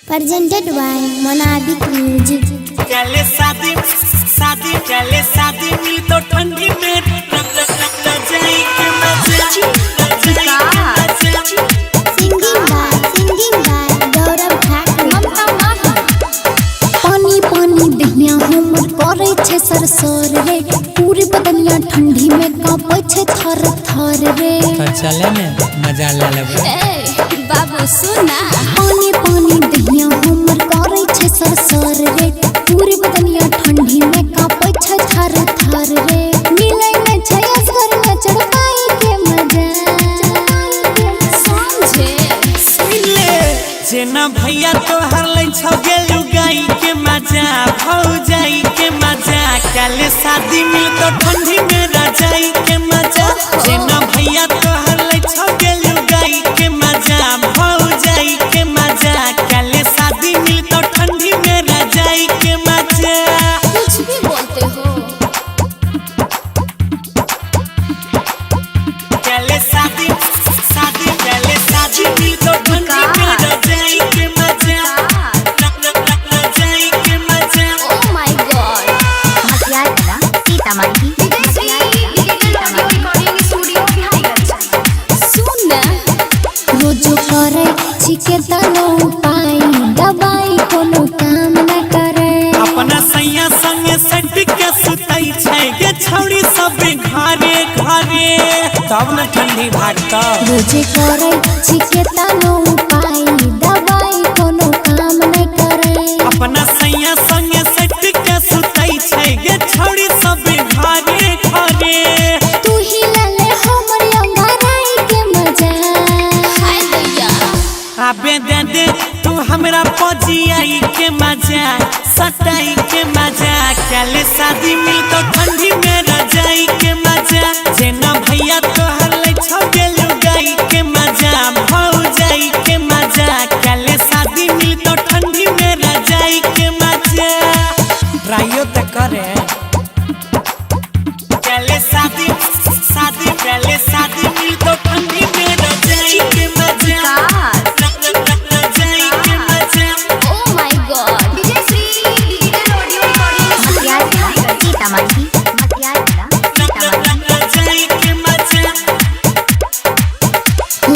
presented by Monabik Music। चले शादी शादी चले शादी मिल तो ठंडी में जाई के मजा Singing by गौरव ठाकुर। पानी पानी दहिया हमर करे छे सरसर रे, पूरी बदनिया ठंडी में कांपे छे थर थर रे। तो चले ने मजा ले लेबे। बाबू सुना, पानी पानी दहिया हमर करे छे सरसर रे, पूरी बदनिया ठंडी में कांपे छे थर थर रे। मिलै में छे असगर में चढ़ाई के मजा, समझे सुनले जेना भैया तोहर लै छौ गेलु गाई के मजा भौ जाई के मजा काले शादी मिल तो ठंडी में रजाई के मजा जेना भैया तोहर लै छौ गेलु गाई के मजा भौ जाई के मजा काले शादी मिल तो ठंडी में रजाई के मजा। कुछ भी बोलते हो। काले शादी शादी काले शादी मिल तो ठंडी में रजाई के मजा रजाई के मजा। Oh my God। रोजो करे छिके तनो पाई दवाई कोनो काम न करे। अपना सैया संगे सट के सुतई छै गे छौड़ी सब घरे घरे तब न ठंडी भागता। रोजे करे छिके तनो पाई दवाई कोनो काम न करे। अपना सैया संगे सट के सुतई छै गे छौड़ी सब घरे घरे तू ही लाले हमर अंगाराई के मजा। हाय दैया आबे दे दे तू हमरा पजियाई के मजा सटाई के मजा काले शादी मिल तो ठंडी में रजाई के मजा जेना भैया तोहर लै छौ गेलु गाई के मजा भौ जाई के मजा काले शादी मिल तो ठंडी में रजाई के मजा। ट्राइयो त करे काले शादी शादी काले शादी मिल तो ठंडी में रजाई के मजा रजाई के मजा। Oh my God। रजाई के मजा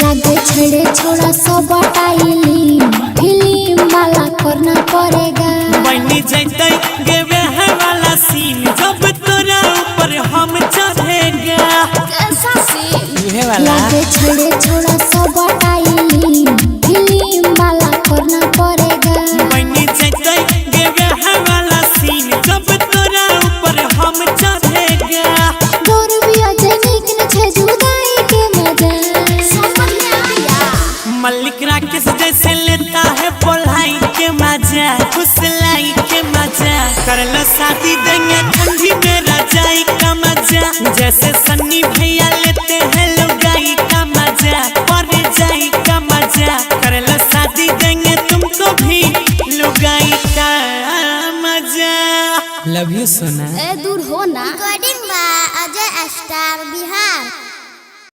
लागे छड़े छोड़ा सब टाइली फिल्म वाला करना पड़ेगा। बनी जैते गेवे है वाला सीन जब तोरा ऊपर हम चढ़ेगा। कैसा सीन? उहे वाला लागे छड़े छोड़ा सब टाइली फिल्म वाला करना पड़ेगा। बनी जैते गेवे है वाला सीन जब तोरा ऊपर हम चढ़ेगा। गौरविया जनिक न छे जुदाई के मजा। समझ में आया? मल्लिक राकेश जैसे लेता है पढ़ाई के मजा फुसलाई के मजा करला शादी देंगे ठंडी में रजाई का मजा जैसे सन्नी भैया लेते हैं लुगाई का मजा पर जाई का मजा करला शादी देंगे तुमको भी लुगाई का मजा। लव यू सोना। ए दूर हो ना। Recording by Ajay star Bihar.